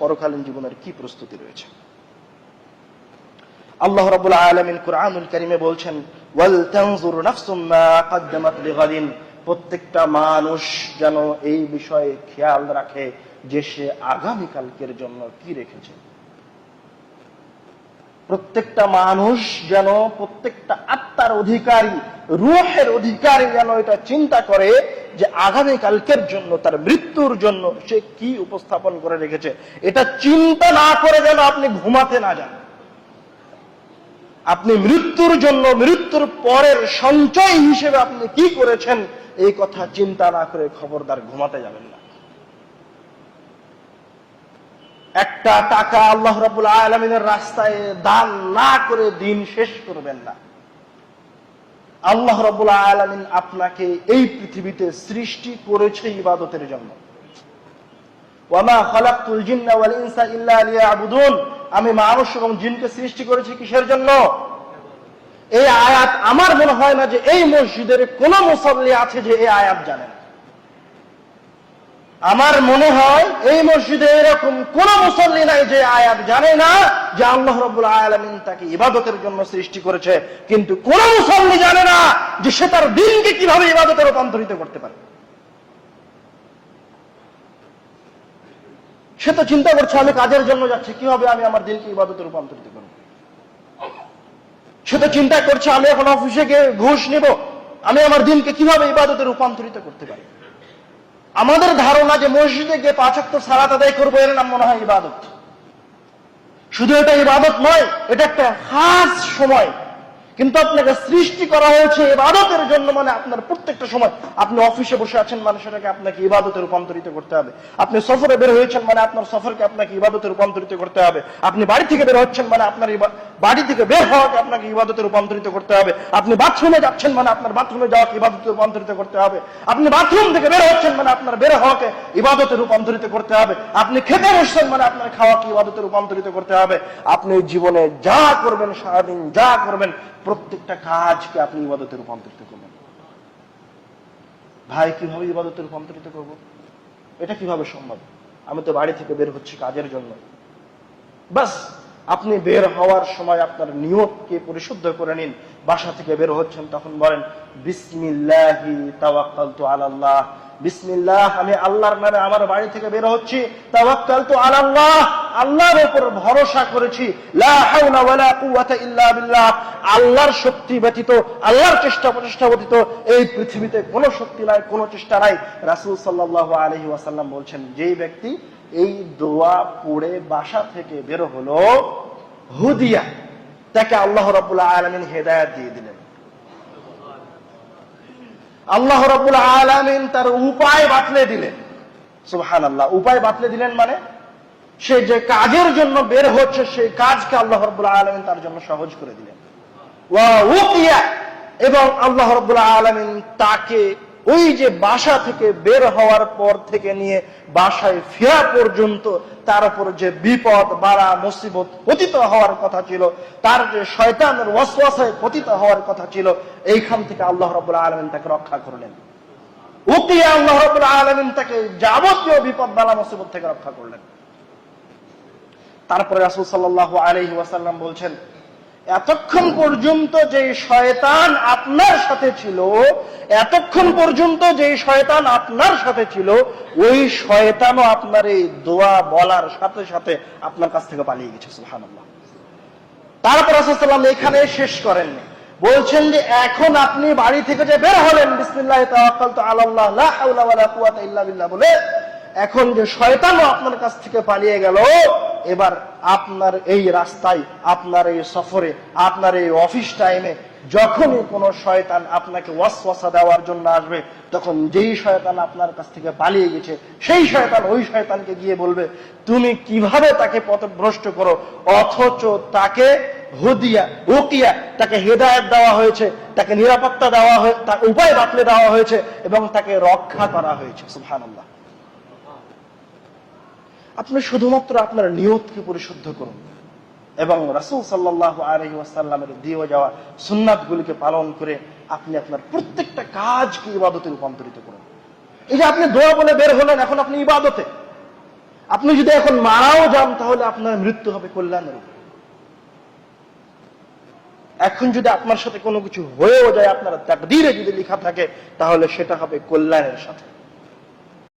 পরকালীন জীবনের কি প্রস্তুতি রয়েছে। আল্লাহ রাব্বুল আলামিন কুরআনুল কারীমে বলছেন, ওয়াল তানজুর নাফসুম মা কদ্দামাত লিগাদিন, প্রত্যেকটা মানুষ যেন এই বিষয়ে খেয়াল রাখে যে সে আগামী কালকের জন্য কি রেখেছে। প্রত্যেকটা মানুষ যেন, প্রত্যেকটা আত্মার অধিকারী, রূহের অধিকারী যেন এটা চিন্তা করে যে আগামী কালকের জন্য, তার মৃত্যুর জন্য সে কি উপস্থাপন করে রেখেছে। এটা চিন্তা না করে যেন আপনি ঘুমাতে না যান। আপনি মৃত্যুর জন্য, মৃত্যুর পরের সঞ্চয় হিসেবে আপনি কি করেছেন এই কথা চিন্তা না করে খবরদার ঘুমাতে যাবেন না। একটা টাকা আল্লাহ রাব্বুল আলামিনের রাস্তায় দান না করে দিন শেষ করবেন না। আল্লাহ রাব্বুল আলামিন আপনাকে এই পৃথিবীতে সৃষ্টি করেছে ইবাদতের জন্য। ওয়ামা খালাকতুল জিন্না ওয়াল ইনসা ইল্লা লিয়াবুদুন, আমি মানুষ এবং জিনকে সৃষ্টি করেছি কিসের জন্য? এই আয়াত আমার মনে হয় না যে এই মসজিদের কোন মুসল্লি আছে যে এই আয়াত জানেন। আমার মনে হয় এই মসজিদে এরকম কোন মুসল্লি নাই যে আয়াত জানে না যে আল্লাহ রাব্বুল আলামিন তাকে ইবাদতের জন্য সৃষ্টি করেছে। কিন্তু কোন মুসল্লি জানে না যে সে তার দিনকে কিভাবে ইবাদতে রূপান্তরিত করতে পারে। সে তো চিন্তা করছে আমি কাজের জন্য যাচ্ছি, কিভাবে আমি আমার দিনকে ইবাদতে রূপান্তরিত করব। সে তো চিন্তা করছে আমি এখন অফিসে গিয়ে ঘুষ নেব, আমি আমার দিনকে কিভাবে ইবাদতে রূপান্তরিত করতে পারি। আমাদের ধারণা যে মসজিদে গিয়ে 5 ওয়াক্ত সালাত আদায় করবো এর নাম মনে হয় ইবাদত। শুধু এটা ইবাদত নয়, এটা একটা খাস সময়। কিন্তু আপনাকে সৃষ্টি করা হয়েছে ইবাদতের জন্য, মানে আপনার প্রত্যেকটা সময়। আপনি অফিসে বসে আছেন মানে সেটাকে আপনাকে ইবাদতে রূপান্তরিত করতে হবে। আপনি সফরে বের হয়েছেন মানে আপনার সফরকে আপনাকে ইবাদতে রূপান্তরিত করতে হবে। আপনি বাড়ি থেকে বের হচ্ছেন মানে আপনার বাড়ি থেকে বের হওয়াকে আপনাকে ইবাদতে রূপান্তরিত করতে হবে। আপনি বাথরুমে যাচ্ছেন মানে আপনার বাথরুমে যাওয়াকে ইবাদতে রূপান্তরিত করতে হবে। আপনি বাথরুম থেকে বের হচ্ছেন মানে আপনার বের হওয়াকে ইবাদতে রূপান্তরিত করতে হবে। আপনি খেতে বসছেন মানে আপনার খাওয়াকে ইবাদতে রূপান্তরিত করতে হবে। আপনি জীবনে যা করবেন, সারাদিন যা করবেন, প্রত্যেকটা কাজকে আপনি ইবাদতে রূপান্তরিত করবেন। ভাই কিভাবে ইবাদতে রূপান্তরিত করব? এটা কিভাবে সম্ভব? আমি তো বাড়ি থেকে বের হচ্ছি কাজের জন্য। বাস আপনি বের হওয়ার সময় আপনার নিয়তকে পরিশুদ্ধ করে নিন। বাসা থেকে বের হচ্ছেন তখন বলেন বিসমিল্লাহি তাওয়াক্কালতু আলাল্লাহ, বিসমিল্লাহ, আমি আল্লাহর নামে আমার বাড়ি থেকে বের হচ্ছি। তাওয়াক্কালতু আলাল্লাহ, আল্লাহর উপর ভরসা করেছি। লা হাওলা ওয়ালা কুওয়াতা ইল্লা বিল্লাহ, আল্লাহর শক্তি ব্যতীত, আল্লাহর চেষ্টা প্রচেষ্টা ব্যতীত এই পৃথিবীতে কোনো শক্তি নাই, কোনো চেষ্টা নাই। রাসূল সাল্লাল্লাহু আলাইহি ওয়াসাল্লাম বলছেন, যেই ব্যক্তি এই দোয়া পড়ে বাসা থেকে বের হলো, হুদিয়া, তাকে আল্লাহ রাব্বুল আলামিন হেদায়েত দিয়ে দিলেন। আল্লাহ রাব্বুল আলামিন তার উপায় বাতলে দিলেন। সুবহানাল্লাহ, উপায় বাতলে দিলেন মানে সে যে কাজের জন্য বের হচ্ছে সেই কাজকে আল্লাহ রাব্বুল আলামিন তার জন্য সহজ করে দিলেন। ওয়া উকিয়া, এবং আল্লাহ রাব্বুল আলামিন তাকে ওই যে বাসা থেকে বের হওয়ার পর থেকে নিয়ে বাসায় ফেরা পর্যন্ত তার উপর যে বিপদ, বালা, মুসিবত পতিত হওয়ার কথা ছিল, তার যে শয়তানের ওয়াসওয়াসায় পতিত হওয়ার কথা ছিল, এইখান থেকে আল্লাহ রাব্বুল আলামিন তাকে রক্ষা করলেন। উকিয়া, আল্লাহ রাব্বুল আলামিন তাকে যাবতীয় বিপদ, বালা, মুসিবত থেকে রক্ষা করলেন। তারপরে রাসূল সাল্লাল্লাহু আলাইহি ওয়াসাল্লাম বলছেন, এতক্ষণ পর্যন্ত যে শয়তান আপনার সাথে ছিল, এতক্ষণ পর্যন্ত যে শয়তান আপনার সাথে ছিল, ওই শয়তানও আপনার এই দোয়া বলার সাথে সাথে আপনার কাছ থেকে পালিয়ে গেছে। সুবহানাল্লাহ। তারপর রাসূল সাল্লাল্লাহু আলাইহি ওয়াসাল্লাম এখানে শেষ করেননি, বলছেন যে এখন আপনি বাড়ি থেকে যে বের হলেন বিসমিল্লাহি তাওয়াক্কালতু আলাল্লাহ লা হাওলা ওয়ালা কুওয়াতা ইল্লা বিল্লাহ বলে, এখন যে শয়তানও আপনার কাছ থেকে পালিয়ে গেল, এবার আপনার এই রাস্তায়, আপনার এই সফরে, আপনার এই অফিস টাইমে যখনই কোনো শয়তান আপনাকে ওয়াসওয়াসা দেওয়ার জন্য আসবে, তখন যেই শয়তান আপনার কাছ থেকে পালিয়ে গেছে সেই শয়তান ওই শয়তানকে গিয়ে বলবে তুমি কিভাবে তাকে পথভ্রষ্ট করো, অথচ তাকে হুদিয়া, উকিয়া, তাকে হেদায়েত দেওয়া হয়েছে, তাকে নিরাপত্তা দেওয়া হয়েছে, তার উপায় বাতলে দেওয়া হয়েছে এবং তাকে রক্ষা করা হয়েছে। সুবহানাল্লাহ। আপনি শুধুমাত্র আপনার নিয়তকে পরিশুদ্ধ করুন এবং রাসূল সাল্লাল্লাহু আলাইহি ওয়াসাল্লামের দিয়ে যাওয়া সুন্নাতগুলিকে পালন করে আপনি আপনার প্রত্যেকটা কাজকে ইবাদতে রূপান্তরিত করুন। এই যে আপনি দোয়া বলে বের হলেন, এখন আপনি ইবাদতে। আপনি যদি এখন মারাও যান তাহলে আপনার মৃত্যু হবে কল্যাণের উপর। এখন যদি আপনার সাথে কোনো কিছু হয়েও যায়, আপনার তাকদীরে যদি লেখা থাকে, তাহলে সেটা হবে কল্যাণের সাথে।